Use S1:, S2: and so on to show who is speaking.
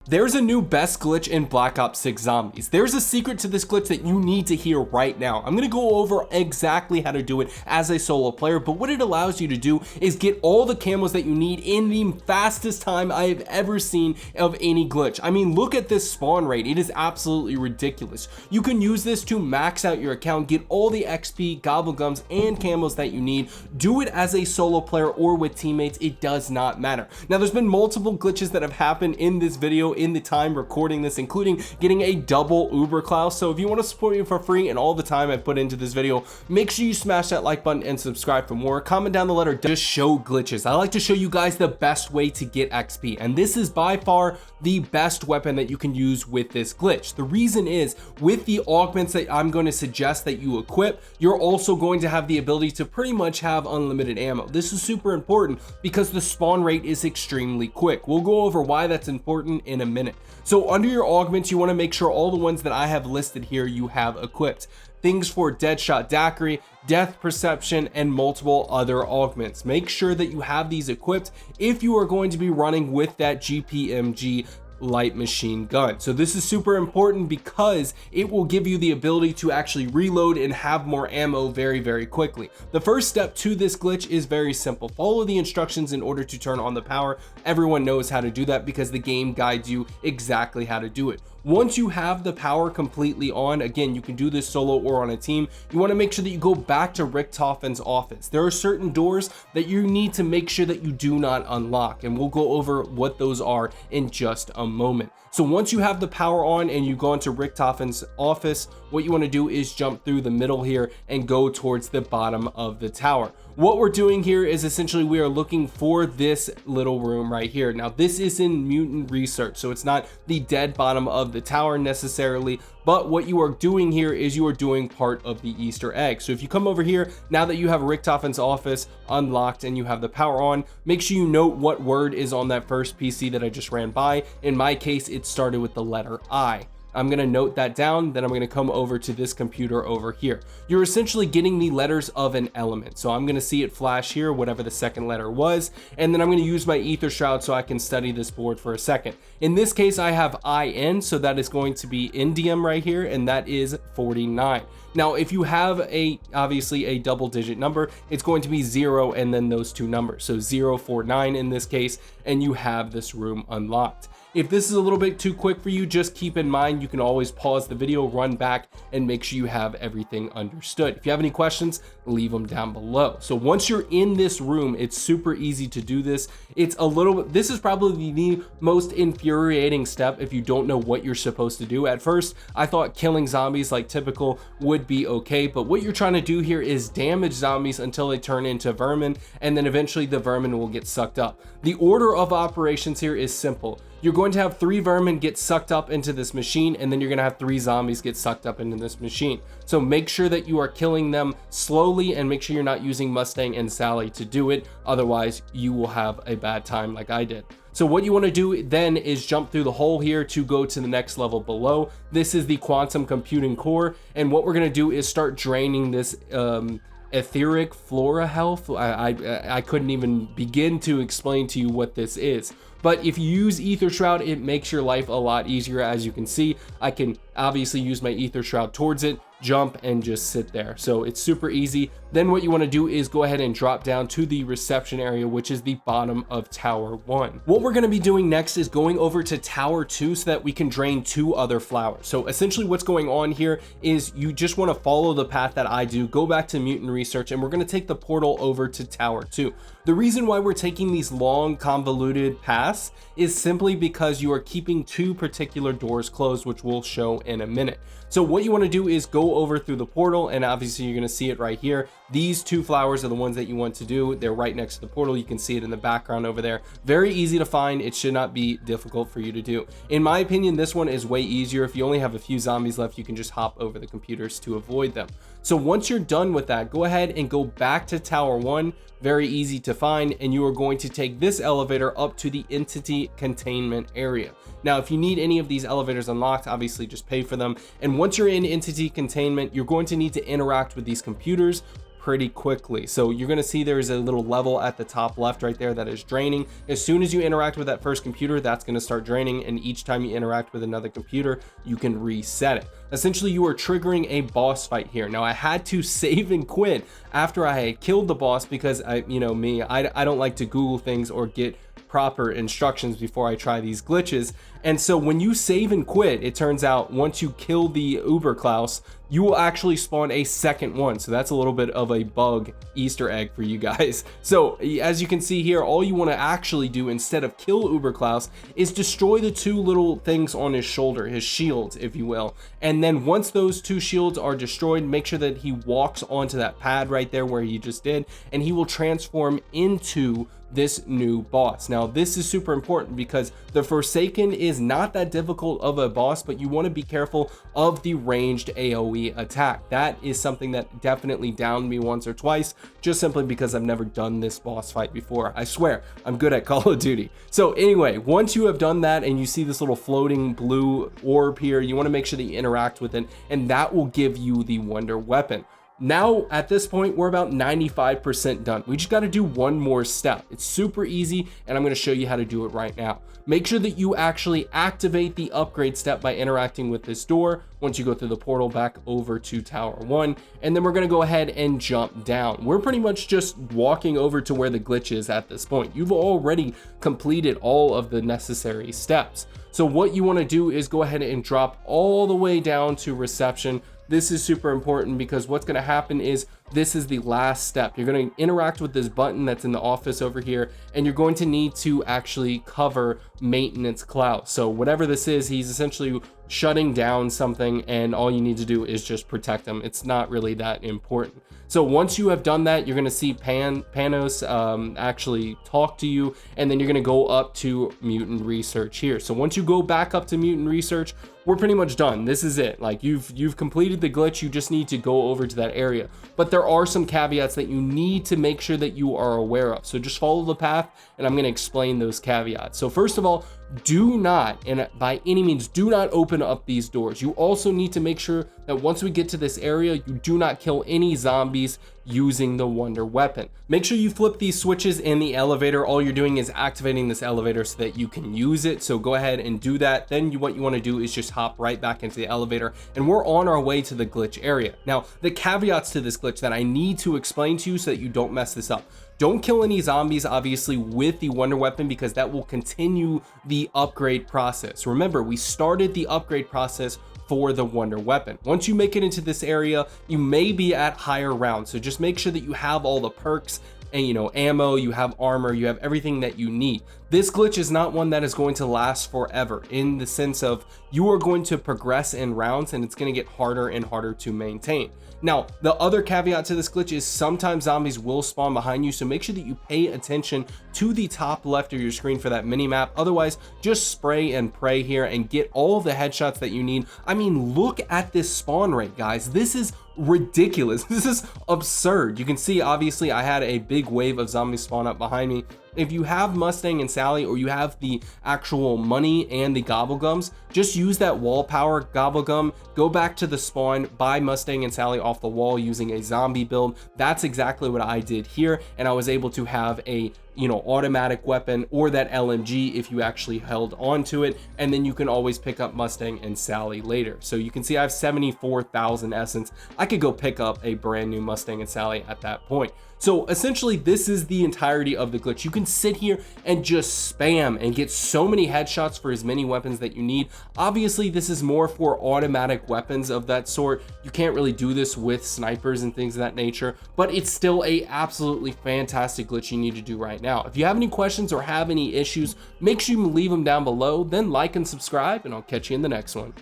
S1: There's a new best glitch in Black Ops 6 Zombies. There's a secret to this glitch that you need to hear right now. I'm gonna go over exactly how to do it as a solo player, but what it allows you to do is get all the camos that you need in the fastest time I have ever seen of any glitch. I mean, look at this spawn rate. It is absolutely ridiculous. You can use this to max out your account, get all the XP, gobblegums, and camos that you need. Do it as a solo player or with teammates. It does not matter. Now, there's been multiple glitches that have happened in this video in the time recording this, including getting a double Uber Klaus. So if you want to support me for free and all the time I put into this video, make sure you smash that like button and subscribe for more. Comment down the letter, just show glitches. I like to show you guys the best way to get XP, and this is by far the best weapon that you can use with this glitch. The reason is, with the augments that I'm going to suggest that you equip, you're also going to have the ability to pretty much have unlimited ammo. This is super important because the spawn rate is extremely quick. We'll go over why that's important in a minute. So under your augments, you want to make sure all the ones that I have listed here you have equipped. Things for Deadshot Daiquiri, Death Perception, and multiple other augments. Make sure that you have these equipped if you are going to be running with that GPMG light machine gun. So this is super important because it will give you the ability to actually reload and have more ammo very quickly. The first step to this glitch is very simple. Follow the instructions in order to turn on the power. Everyone knows how to do that because the game guides you exactly how to do it. Once you have the power completely on, again, you can do this solo or on a team, you want to make sure that you go back to Richtofen's office. There are certain doors that you need to make sure that you do not unlock, and we'll go over what those are in just a moment. So once you have the power on and you go into Richtofen's office, what you want to do is jump through the middle here and go towards the bottom of the tower. What we're doing here is essentially we are looking for this little room right here. Now this is in Mutant research, so it's not the dead bottom of the tower necessarily, but what you are doing here is you are doing part of the Easter egg. So if you come over here, now that you have Richtofen's office unlocked and you have the power on, make sure you note what word is on that first PC that I just ran by. In my case, it started with the letter I. I'm going to note that down, then I'm going to come over to this computer over here. You're essentially getting the letters of an element. So I'm going to see it flash here, whatever the second letter was, and then I'm going to use my ether shroud so I can study this board for a second. In this case, I have IN, so that is going to be indium right here, and that is 49. Now, if you have obviously a double digit number, it's going to be 0 and then those two numbers. So 049 in this case, and you have this room unlocked. If this is a little bit too quick for you, just keep in mind you can always pause the video, run back, and make sure you have everything understood. If you have any questions, leave them down below. So once you're in this room, it's super easy to do this. This is probably the most infuriating step if you don't know what you're supposed to do. At first, I thought killing zombies like typical would be okay, but what you're trying to do here is damage zombies until they turn into vermin, and then eventually the vermin will get sucked up. The order of operations here is simple. You're going to have 3 vermin get sucked up into this machine, and then you're going to have 3 zombies get sucked up into this machine. So make sure that you are killing them slowly, and make sure you're not using Mustang and Sally to do it. Otherwise, you will have a bad time like I did. So what you want to do then is jump through the hole here to go to the next level below. This is the quantum computing core, and what we're going to do is start draining this etheric flora health. I couldn't even begin to explain to you what this is. But if you use Ether Shroud, it makes your life a lot easier. As you can see, I can obviously use my Ether Shroud towards it, jump, and just sit there. So it's super easy. Then what you want to do is go ahead and drop down to the reception area, which is the bottom of Tower 1. What we're going to be doing next is going over to Tower 2 so that we can drain 2 other flowers. So essentially what's going on here is you just want to follow the path that I do, go back to Mutant research, and we're going to take the portal over to Tower 2. The reason why we're taking these long convoluted paths is simply because you are keeping 2 particular doors closed, which we'll show in a minute. So what you want to do is go over through the portal, and obviously you're going to see it right here. These 2 flowers are the ones that you want to do. They're right next to the portal. You can see it in the background over there. Very easy to find. It should not be difficult for you to do. In my opinion, this one is way easier. If you only have a few zombies left, you can just hop over the computers to avoid them. So once you're done with that, go ahead and go back to Tower 1. Very easy to find, and you are going to take this elevator up to the entity containment area. Now, if you need any of these elevators unlocked, obviously just pay for them. And once you're in entity containment, you're going to need to interact with these computers. pretty quickly. So you're going to see there's a little level at the top left right there that is draining. As soon as you interact with that first computer, that's going to start draining, and each time you interact with another computer, you can reset it. Essentially, you are triggering a boss fight here. Now, I had to save and quit after I had killed the boss because I don't like to Google things or get proper instructions before I try these glitches. And so when you save and quit, it turns out once you kill the Uber Klaus, you will actually spawn a second one. So that's a little bit of a bug Easter egg for you guys. So as you can see here, all you want to actually do instead of kill Uber Klaus is destroy the two little things on his shoulder, his shields, if you will. And then once those two shields are destroyed, make sure that he walks onto that pad right there where he just did, and he will transform into this new boss. Now, this is super important because the Forsaken is not that difficult of a boss, but you want to be careful of the ranged AoE attack. That is something that definitely downed me once or twice, just simply because I've never done this boss fight before. I swear, I'm good at Call of Duty. So anyway, once you have done that and you see this little floating blue orb here, you want to make sure that you interact with it, and that will give you the Wonder Weapon. Now, at this point, we're about 95% done. We just got to do one more step. It's super easy, and I'm going to show you how to do it right now. Make sure that you actually activate the upgrade step by interacting with this door once you go through the portal back over to Tower 1, and then we're going to go ahead and jump down. We're pretty much just walking over to where the glitch is at this point. You've already completed all of the necessary steps. So what you want to do is go ahead and drop all the way down to reception. This is super important because what's going to happen is this is the last step. You're going to interact with this button that's in the office over here, and you're going to need to actually cover Maintenance Klaus. So whatever this is, he's essentially shutting down something, and all you need to do is just protect him. It's not really that important. So once you have done that, you're going to see Panos actually talk to you, and then you're going to go up to Mutant Research here. So once you go back up to Mutant Research, we're pretty much done. This is it. Like you've completed the glitch. You just need to go over to that area. But there are some caveats that you need to make sure that you are aware of. So just follow the path, and I'm going to explain those caveats. So first of all, do not, and by any means, do not open up these doors. You also need to make sure that once we get to this area, you do not kill any zombies using the Wonder Weapon. Make sure you flip these switches in the elevator. All you're doing is activating this elevator so that you can use it. So go ahead and do that. Then what you want to do is just hop right back into the elevator, and we're on our way to the glitch area. Now, the caveats to this glitch that I need to explain to you so that you don't mess this up. Don't kill any zombies, obviously, with the Wonder Weapon, because that will continue the upgrade process. Remember, we started the upgrade process for the Wonder Weapon. Once you make it into this area, you may be at higher rounds. So just make sure that you have all the perks and, you know, ammo, you have armor, you have everything that you need. This glitch is not one that is going to last forever, in the sense of you are going to progress in rounds, and it's going to get harder and harder to maintain. Now, the other caveat to this glitch is sometimes zombies will spawn behind you, so make sure that you pay attention to the top left of your screen for that mini map. Otherwise, just spray and pray here and get all of the headshots that you need. I mean, look at this spawn rate, guys. This is ridiculous. This is absurd. You can see, obviously, I had a big wave of zombies spawn up behind me. If you have Mustang and Sally, or you have the actual money and the gobblegums, just use that wall power gobblegum, go back to the spawn, buy Mustang and Sally off the wall using a zombie build. That's exactly what I did here, and I was able to have a, you know, automatic weapon, or that LMG if you actually held on to it, and then you can always pick up Mustang and Sally later. So you can see I have 74,000 essence. I could go pick up a brand new Mustang and Sally at that point. So essentially, this is the entirety of the glitch. You can sit here and just spam and get so many headshots for as many weapons that you need. Obviously, this is more for automatic weapons of that sort. You can't really do this with snipers and things of that nature, but it's still a absolutely fantastic glitch you need to do right now. If you have any questions or have any issues, make sure you leave them down below, then like and subscribe, and I'll catch you in the next one.